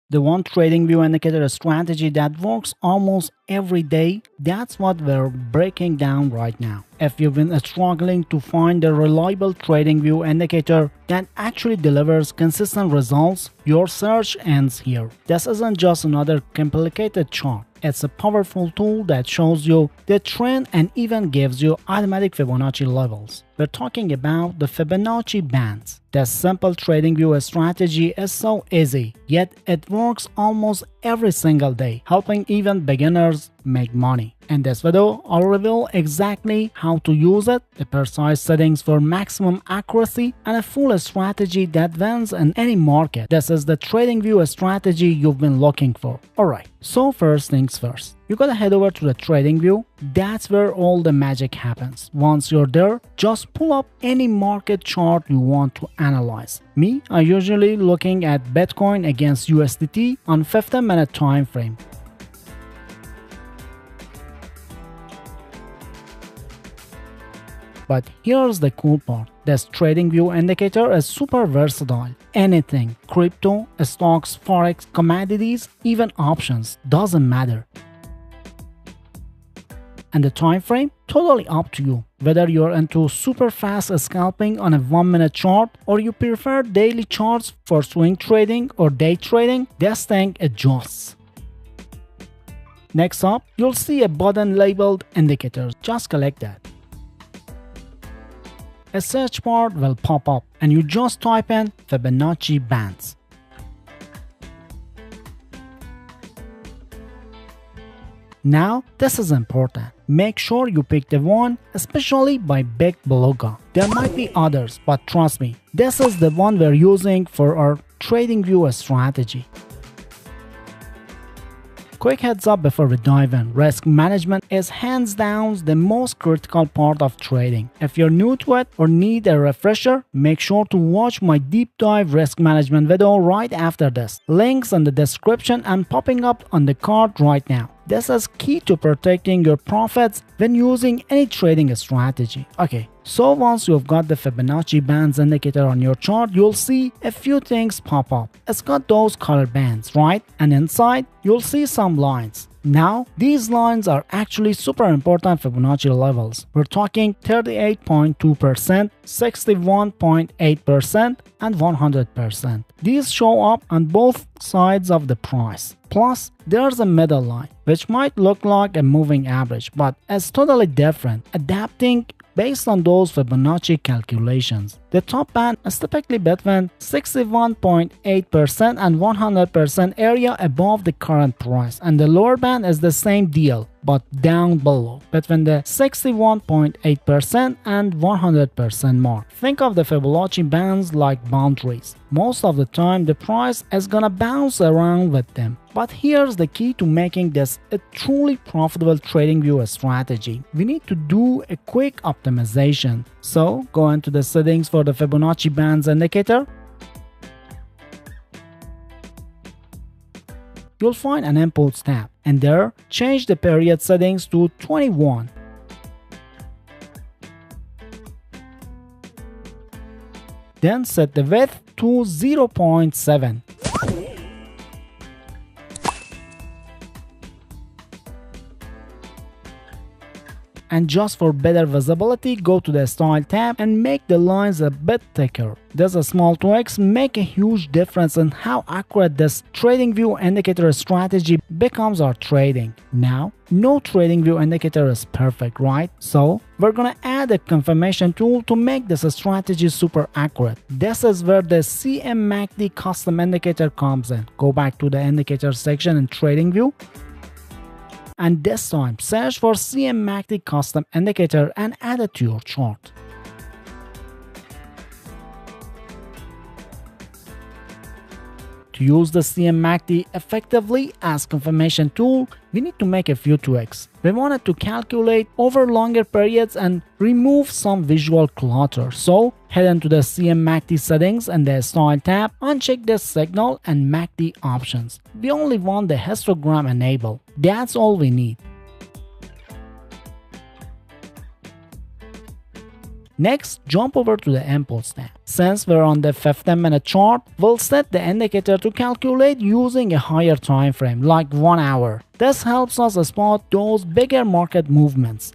The one trading view indicator strategy that works almost every day, that's what we're breaking down right now. If you've been struggling to find a reliable trading view indicator that actually delivers consistent results, your search ends here. This isn't just another complicated chart. It's a powerful tool that shows you the trend and even gives you automatic Fibonacci levels. We're talking about the Fibonacci bands. This simple trading view strategy is so easy, yet it works almost every single day, helping even beginners make money. In this video, I'll reveal exactly how to use it, the precise settings for maximum accuracy, and a full strategy that wins in any market. This is the trading view strategy you've been looking for. Alright, so first things first. You gotta head over to the trading view. That's where all the magic happens. Once you're there, just pull up any market chart you want to analyze. Me, I'm usually looking at Bitcoin against USDT on 15-minute time frame. But here's the cool part. This trading view indicator is super versatile. Anything, crypto, stocks, forex, commodities, even options, doesn't matter. And the time frame, totally up to you. Whether you're into super fast scalping on a 1-minute chart or you prefer daily charts for swing trading or day trading, this thing adjusts. Next up, you'll see a button labeled indicators. Just click that. A search bar will pop up and you just type in Fibonacci bands. Now, this is important. Make sure you pick the one, especially by big beluga. There might be others, but trust me, this is the one we're using for our trading view strategy. Quick heads up before we dive in, risk management is hands down the most critical part of trading. If you're new to it or need a refresher, make sure to watch my deep dive risk management video right after this. Links in the description and popping up on the card right now. This is key to protecting your profits when using any trading strategy. Okay, so once you've got the Fibonacci bands indicator on your chart, you'll see a few things pop up. It's got those color bands, right? And inside, you'll see some lines. Now, these lines are actually super important Fibonacci levels. We're talking 38.2%, 61.8%, and 100%. These show up on both sides of the price. Plus, there's a middle line, which might look like a moving average, but it's totally different, adapting based on those Fibonacci calculations. The top band is typically between 61.8% and 100% area above the current price, and the lower band is the same deal, but down below, between the 61.8% and 100% mark. Think of the Fibonacci bands like boundaries. Most of the time, the price is gonna bounce around with them. But here's the key to making this a truly profitable trading view strategy. We need to do a quick optimization. So go into the settings for the Fibonacci bands indicator. You'll find an inputs tab, and there, change the period settings to 21. Then set the width to 0.7. And just for better visibility, go to the Style tab and make the lines a bit thicker. There's a small tweaks make a huge difference in how accurate this trading view indicator strategy becomes our trading. Now, no trading view indicator is perfect, right? So, we're gonna add a confirmation tool to make this strategy super accurate. This is where the CMACD custom indicator comes in. Go back to the indicator section in trading view. And this time, search for CMACD custom indicator and add it to your chart. To use the CMACD effectively as confirmation tool, we need to make a few tweaks. We wanted to calculate over longer periods and remove some visual clutter. So head into the CMACD settings and the Style tab, uncheck this signal and MACD options. We only want the histogram enabled. That's all we need. Next, jump over to the inputs tab. Since we're on the 15-minute chart, we'll set the indicator to calculate using a higher time frame, like 1 hour. This helps us spot those bigger market movements.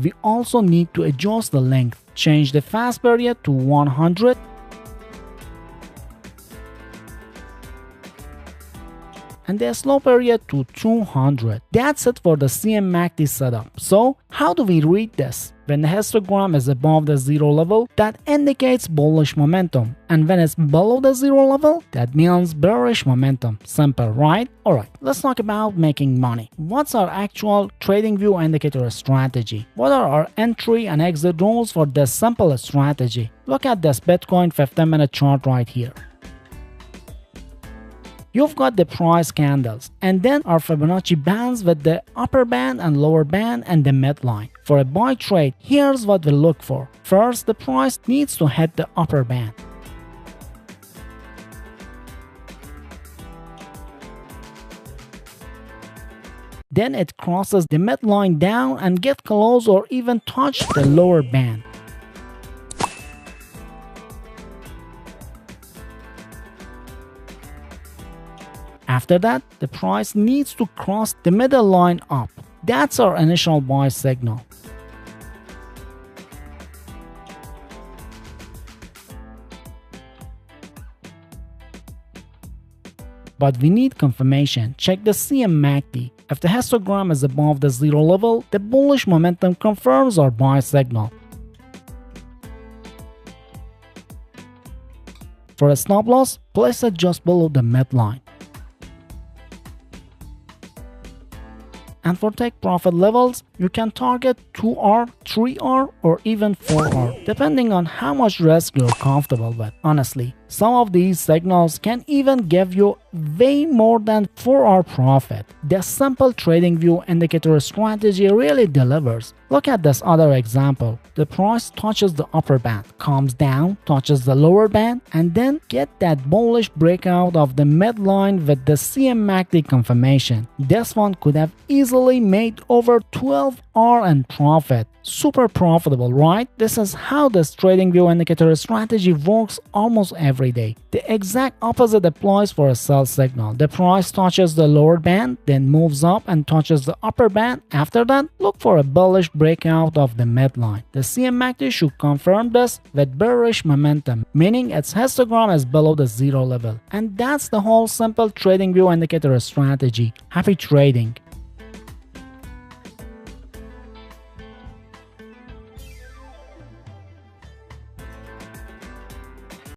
We also need to adjust the length. Change the fast period to 100 and the slow period to 200. That's it for the CMACD setup. So how do we read this? When the histogram is above the zero level, that indicates bullish momentum. And when it's below the zero level, that means bearish momentum. Simple, right? Alright, let's talk about making money. What's our actual TradingView indicator strategy? What are our entry and exit rules for this simple strategy? Look at this Bitcoin 15-minute chart right here. You've got the price candles and then our Fibonacci bands with the upper band and lower band and the midline. For a buy trade, here's what we look for. First, the price needs to hit the upper band. Then it crosses the midline down and get close or even touch the lower band. After that, the price needs to cross the middle line up. That's our initial buy signal. But we need confirmation. Check the CMACD. If the histogram is above the zero level, the bullish momentum confirms our buy signal. For a stop loss, place it just below the midline. And for take profit levels, you can target 2R, 3R, or even 4R, depending on how much risk you're comfortable with. Honestly, some of these signals can even give you way more than 4R profit. The simple TradingView indicator strategy really delivers. Look at this other example. The price touches the upper band, comes down, touches the lower band, and then get that bullish breakout of the midline with the CMACD confirmation. This one could have easily made over 12R in profit. Super profitable, right? This is how this TradingView indicator strategy works almost every day. The exact opposite applies for a sell signal. The price touches the lower band, then moves up and touches the upper band. After that, look for a bullish breakout of the midline. The CMACD should confirm this with bearish momentum, meaning its histogram is below the zero level. And that's the whole simple TradingView indicator strategy. Happy trading!